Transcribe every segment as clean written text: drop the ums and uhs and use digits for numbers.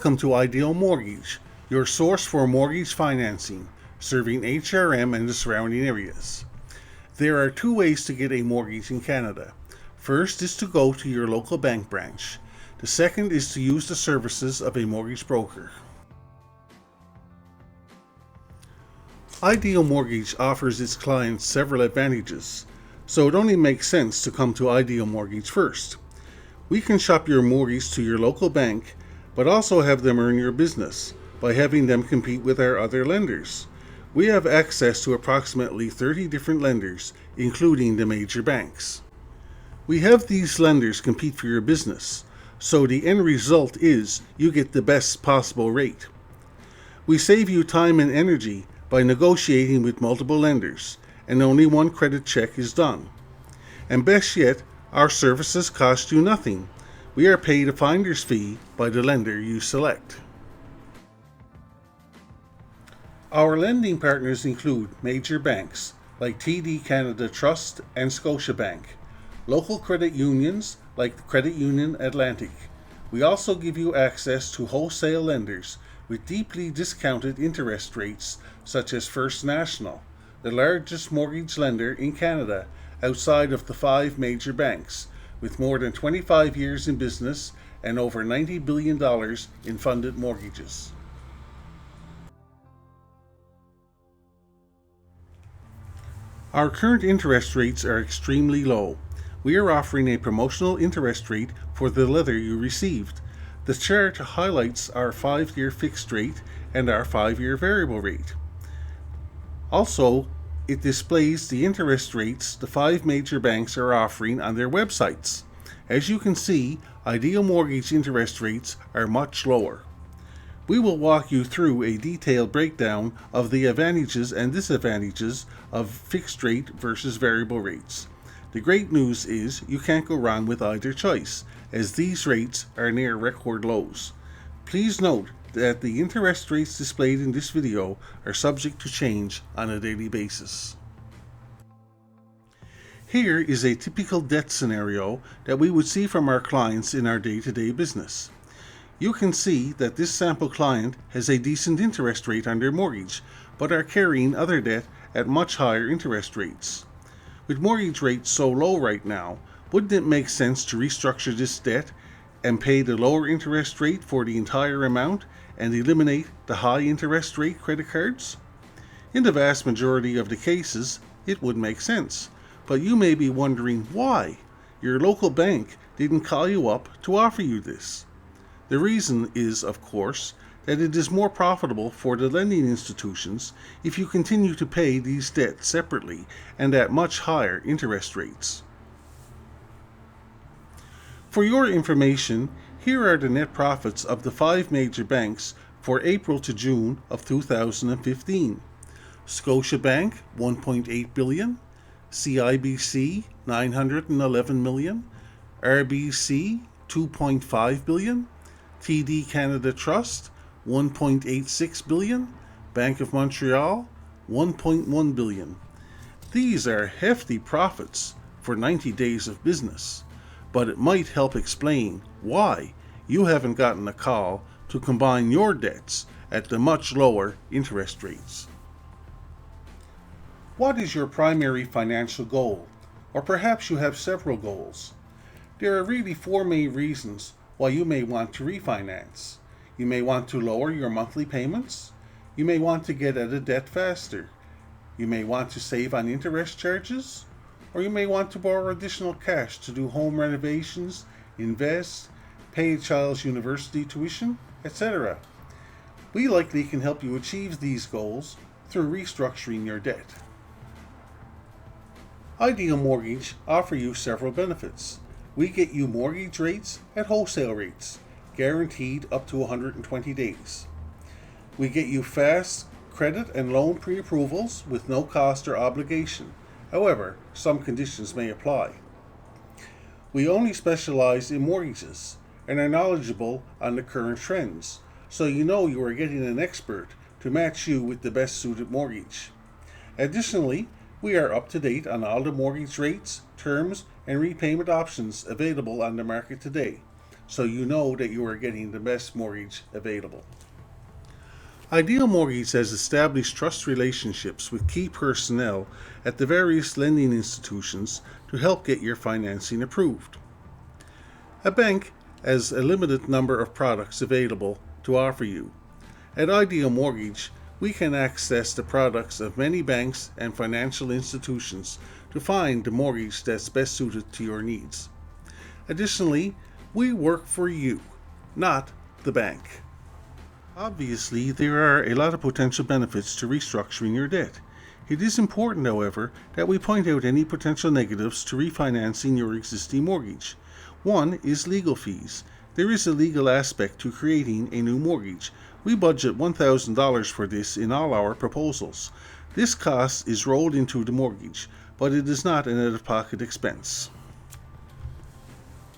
Welcome to Ideal Mortgage, your source for mortgage financing, serving HRM and the surrounding areas. There are two ways to get a mortgage in Canada. First is to go to your local bank branch. The second is to use the services of a mortgage broker. Ideal Mortgage offers its clients several advantages, so it only makes sense to come to Ideal Mortgage first. We can shop your mortgage to your local bank, but also have them earn your business by having them compete with our other lenders. We have access to approximately 30 different lenders, including the major banks. We have these lenders compete for your business, so the end result is you get the best possible rate. We save you time and energy by negotiating with multiple lenders, and only one credit check is done. And best yet, our services cost you nothing. We are paid a finder's fee by the lender you select. Our lending partners include major banks like TD Canada Trust and Scotiabank, local credit unions like Credit Union Atlantic. We also give you access to wholesale lenders with deeply discounted interest rates such as First National, the largest mortgage lender in Canada outside of the 5 major banks, with more than 25 years in business and over $90 billion in funded mortgages. Our current interest rates are extremely low. We are offering a promotional interest rate for the letter you received. The chart highlights our 5-year fixed rate and our 5-year variable rate. Also, it displays the interest rates the 5 major banks are offering on their websites. As you can see, Ideal Mortgage interest rates are much lower. We will walk you through a detailed breakdown of the advantages and disadvantages of fixed rate versus variable rates. The great news is you can't go wrong with either choice, as these rates are near record lows. Please note that the interest rates displayed in this video are subject to change on a daily basis. Here is a typical debt scenario that we would see from our clients in our day-to-day business. You can see that this sample client has a decent interest rate on their mortgage, but are carrying other debt at much higher interest rates. With mortgage rates so low right now, wouldn't it make sense to restructure this debt and pay the lower interest rate for the entire amount and eliminate the high interest rate credit cards? In the vast majority of the cases, it would make sense, but you may be wondering why your local bank didn't call you up to offer you this. The reason is, of course, that it is more profitable for the lending institutions if you continue to pay these debts separately and at much higher interest rates. For your information, here are the net profits of the 5 major banks for April to June of 2015. Scotiabank, $1.8 billion, CIBC, $911 million, RBC, $2.5 billion, TD Canada Trust, $1.86 billion, Bank of Montreal, $1.1 billion. These are hefty profits for 90 days of business, but it might help explain why you haven't gotten a call to combine your debts at the much lower interest rates. What is your primary financial goal? Or perhaps you have several goals. There are really 4 main reasons why you may want to refinance. You may want to lower your monthly payments. You may want to get out of debt faster. You may want to save on interest charges. Or you may want to borrow additional cash to do home renovations, invest, pay a child's university tuition, etc. We likely can help you achieve these goals through restructuring your debt. Ideal Mortgage offer you several benefits. We get you mortgage rates at wholesale rates, guaranteed up to 120 days. We get you fast credit and loan pre-approvals with no cost or obligation. However, some conditions may apply. We only specialize in mortgages and are knowledgeable on the current trends, so you know you are getting an expert to match you with the best suited mortgage. Additionally, we are up to date on all the mortgage rates, terms, and repayment options available on the market today, so you know that you are getting the best mortgage available. Ideal Mortgage has established trust relationships with key personnel at the various lending institutions to help get your financing approved. A bank has a limited number of products available to offer you. At Ideal Mortgage, we can access the products of many banks and financial institutions to find the mortgage that's best suited to your needs. Additionally, we work for you, not the bank. Obviously, there are a lot of potential benefits to restructuring your debt. It is important, however, that we point out any potential negatives to refinancing your existing mortgage. One is legal fees. There is a legal aspect to creating a new mortgage. We budget $1,000 for this in all our proposals. This cost is rolled into the mortgage, but it is not an out-of-pocket expense.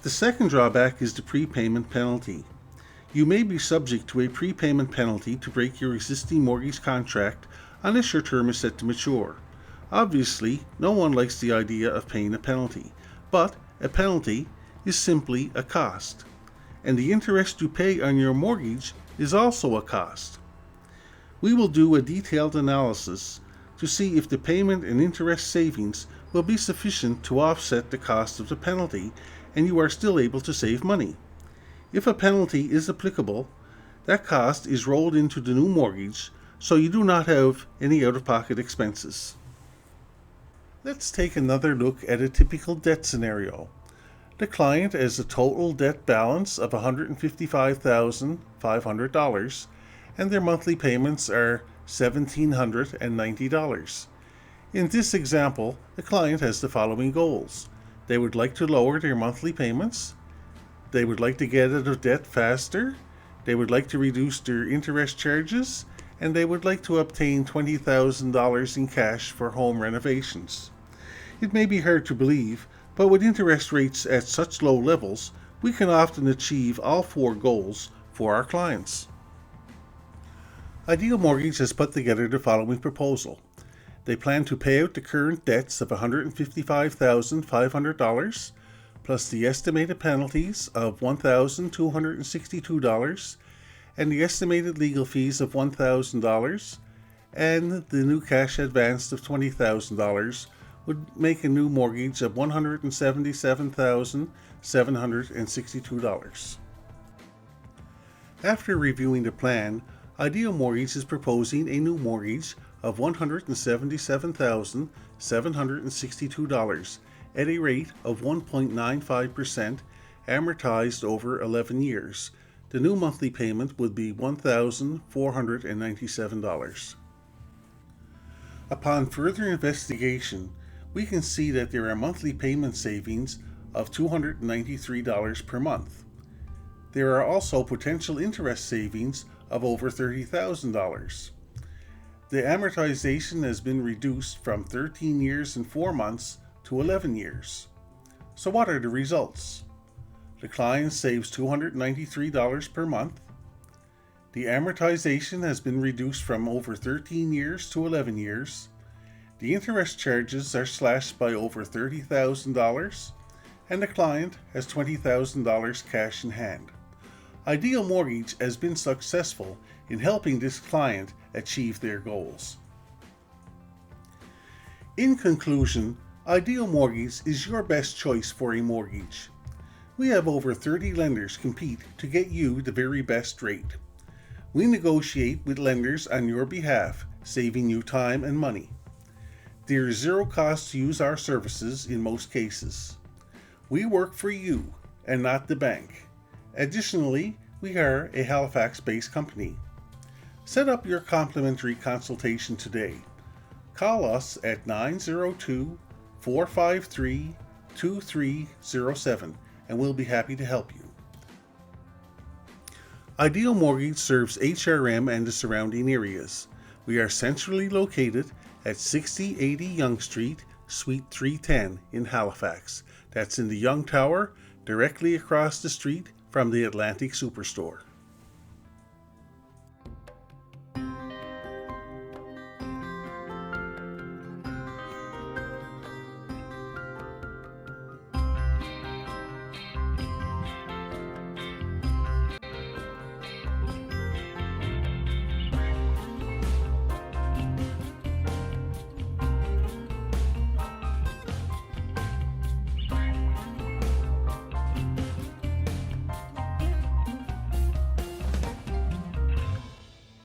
The second drawback is the prepayment penalty. You may be subject to a prepayment penalty to break your existing mortgage contract unless your term is set to mature. Obviously, no one likes the idea of paying a penalty, but a penalty is simply a cost, and the interest you pay on your mortgage is also a cost. We will do a detailed analysis to see if the payment and interest savings will be sufficient to offset the cost of the penalty and you are still able to save money. If a penalty is applicable, that cost is rolled into the new mortgage, so you do not have any out-of-pocket expenses. Let's take another look at a typical debt scenario. The client has a total debt balance of $155,500 and their monthly payments are $1,790. In this example, the client has the following goals. They would like to lower their monthly payments. They would like to get out of debt faster. They would like to reduce their interest charges. And they would like to obtain $20,000 in cash for home renovations. It may be hard to believe, but with interest rates at such low levels, we can often achieve all four goals for our clients. Ideal Mortgage has put together the following proposal. They plan to pay out the current debts of $155,500 plus the estimated penalties of $1,262 and the estimated legal fees of $1,000 and the new cash advance of $20,000 would make a new mortgage of $177,762. After reviewing the plan, Ideal Mortgage is proposing a new mortgage of $177,762 at a rate of 1.95% amortized over 11 years. The new monthly payment would be $1,497. Upon further investigation, we can see that there are monthly payment savings of $293 per month. There are also potential interest savings of over $30,000. The amortization has been reduced from 13 years and 4 months to 11 years. So what are the results? The client saves $293 per month. The amortization has been reduced from over 13 years to 11 years. The interest charges are slashed by over $30,000, and the client has $20,000 cash in hand. Ideal Mortgage has been successful in helping this client achieve their goals. In conclusion, Ideal Mortgage is your best choice for a mortgage. We have over 30 lenders compete to get you the very best rate. We negotiate with lenders on your behalf, saving you time and money. There is zero cost to use our services in most cases. We work for you and not the bank. Additionally, we are a Halifax-based company. Set up your complimentary consultation today. Call us at 902-453-2307 and we'll be happy to help you. Ideal Mortgage serves HRM and the surrounding areas. We are centrally located at 6080 Yonge Street, Suite 310 in Halifax. That's in the Yonge Tower, directly across the street from the Atlantic Superstore.